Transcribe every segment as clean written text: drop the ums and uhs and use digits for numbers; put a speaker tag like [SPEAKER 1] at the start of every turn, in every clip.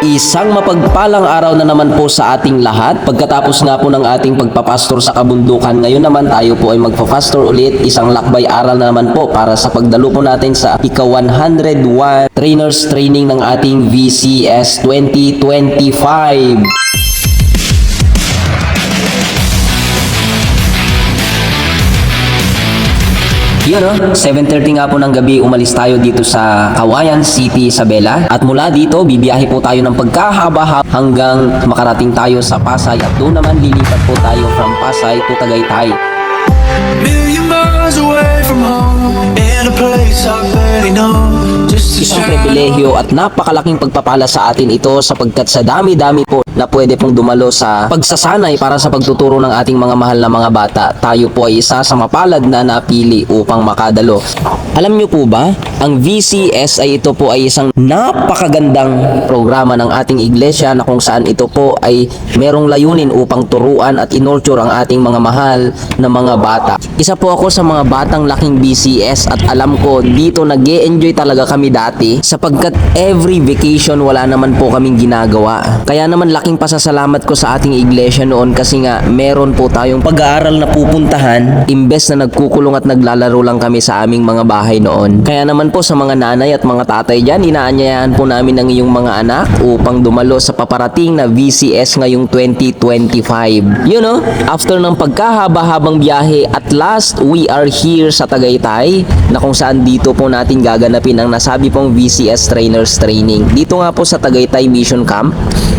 [SPEAKER 1] Isang mapagpalang araw na naman po sa ating lahat. Pagkatapos nga po ng ating pagpapastor sa kabundukan, ngayon naman tayo po ay magpapastor ulit. Isang lakbay aral na naman po para sa pagdalo po natin sa ika-101 Trainers Training ng ating VCS 2025. Yun o, 7:30 nga po ng gabi umalis tayo dito sa Cauayan City, Isabela. At mula dito, bibiyahe po tayo ng pagkahaba hanggang makarating tayo sa Pasay. At doon naman lilipat po tayo from Pasay to Tagaytay.
[SPEAKER 2] Million miles away from home, in a place I barely know.
[SPEAKER 1] Isang pribilehyo at napakalaking pagpapala sa atin ito sapagkat sa dami-dami po na pwede pong dumalo sa pagsasanay para sa pagtuturo ng ating mga mahal na mga bata. Tayo po ay isa sa mapalad na napili upang makadalo. Alam nyo po ba, ang VCS ay ito po ay isang napakagandang programa ng ating iglesia na kung saan ito po ay merong layunin upang turuan at inurture ang ating mga mahal na mga bata. Isa po ako sa mga batang laking BCS at alam ko dito nag-e-enjoy talaga kami dati sapagkat every vacation wala naman po kaming ginagawa. Kaya naman laking pasasalamat ko sa ating iglesia noon kasi nga meron po tayong pag-aaral na pupuntahan imbes na nagkukulong at naglalaro lang kami sa aming mga bahay noon. Kaya naman po sa mga nanay at mga tatay dyan, inaanyayahan po namin ang iyong mga anak upang dumalo sa paparating na VCS ngayong 2025. You know, after ng pagkahaba-habang biyahe, at last we are here sa Tagaytay na kung saan dito po natin gaganapin ang nasabi pong VCS Trainers Training. Dito nga po sa Tagaytay Mission Camp,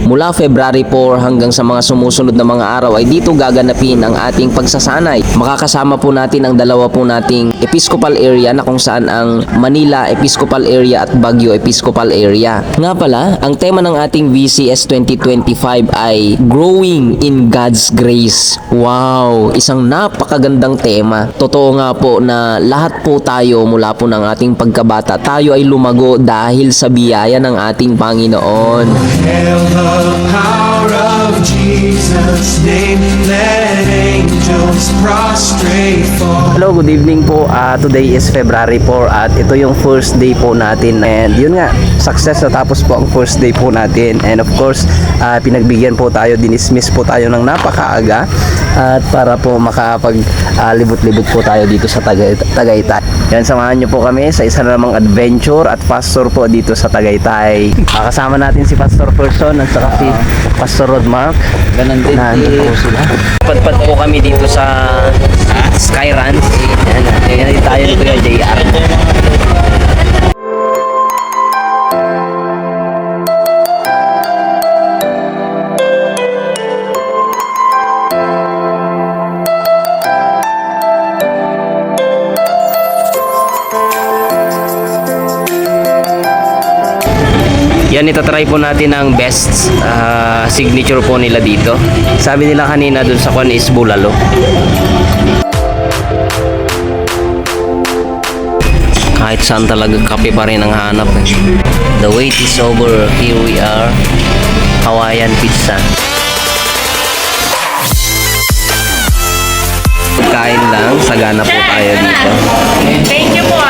[SPEAKER 1] mula February 4 hanggang sa mga sumusunod na mga araw ay dito gaganapin ang ating pagsasanay. Makakasama po natin ang dalawa po nating Episcopal area na kung saan ang Manila Episcopal area at Baguio Episcopal area. Nga pala, ang tema ng ating VCS 2025 ay Growing in God's Grace. Wow! Isang napakagandang tema. Totoo nga po na lahat po tayo mula po ng ating pagkabata, tayo ay lumago dahil sa biyaya ng ating Panginoon.
[SPEAKER 2] Hail the power of Jesus' name, let angels prostrate for.
[SPEAKER 1] Hello, good evening po. Today is February 4 at ito yung first day po natin. And yun nga, success na tapos po ang first day po natin. And of course, pinagbigyan po tayo, dinismiss po tayo ng napakaaga at para po makapag-libot-libot po tayo dito sa Tagaytay. Yan, samahan nyo po kami sa isa na namang adventure at pastor po dito sa Tagaytay. Kasama natin si Pastor Person at saka si Pastor Rodmark. Ganun din po sila. Padpad po kami dito sa Sky Ranch. Yan tayo dito yung JR. Yan, itatry po natin ang best signature po nila dito. Sabi nila kanina dun sa kwan is bulalo. Kahit saan talaga kape pa rin ang hanap. The wait is over. Here we are. Hawaiian pizza. Kain lang. Sagana po tayo dito.
[SPEAKER 3] Thank you po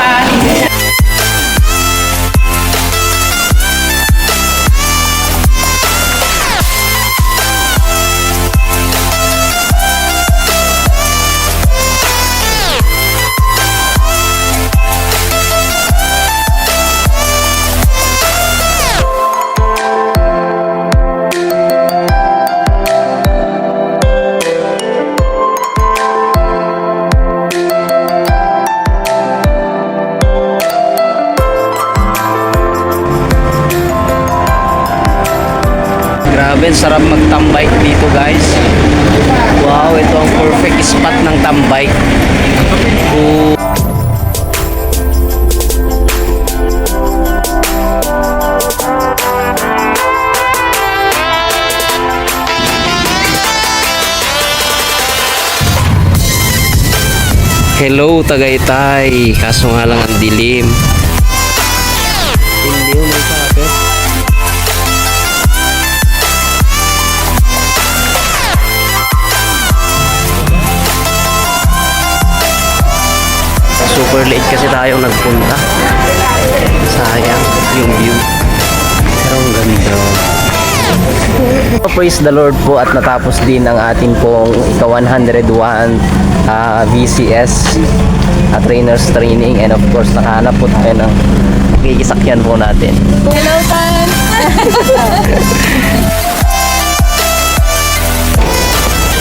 [SPEAKER 1] Grabe, sarap mag-tambike dito guys. Wow, ito ang perfect spot ng tambike. Hello Tagaytay, kaso nga lang ang dilim. Hindi mo may sabi. Super late kasi tayong nagpunta. Sayang yung view. Pero ang ganda. Praise the Lord po at natapos din ang ating pong ika-101 VCS trainers training, and of course nakahanap po tayo ng kikisakyan po natin.
[SPEAKER 3] Hello, Tan!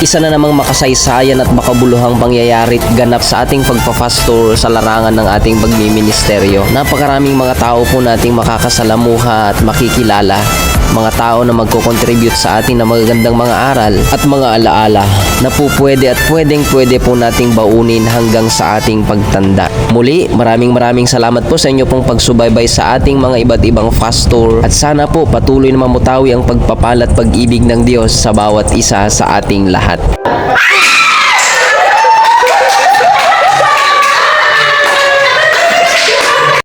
[SPEAKER 1] Isa na namang makasaysayan at makabuluhang pangyayari ganap sa ating pagpa-fast tour sa larangan ng ating pagmiministeryo. Napakaraming mga tao po nating makakasalamuha at makikilala. Mga tao na magko-contribute sa atin ng magagandang mga aral at mga alaala na po pwede at pwede po nating baunin hanggang sa ating pagtanda. Muli, maraming salamat po sa inyo pong pagsubaybay sa ating mga iba't ibang fast tour, at sana po patuloy na mamutawi ang pagpapala at pag-ibig ng Diyos sa bawat isa sa ating lahat.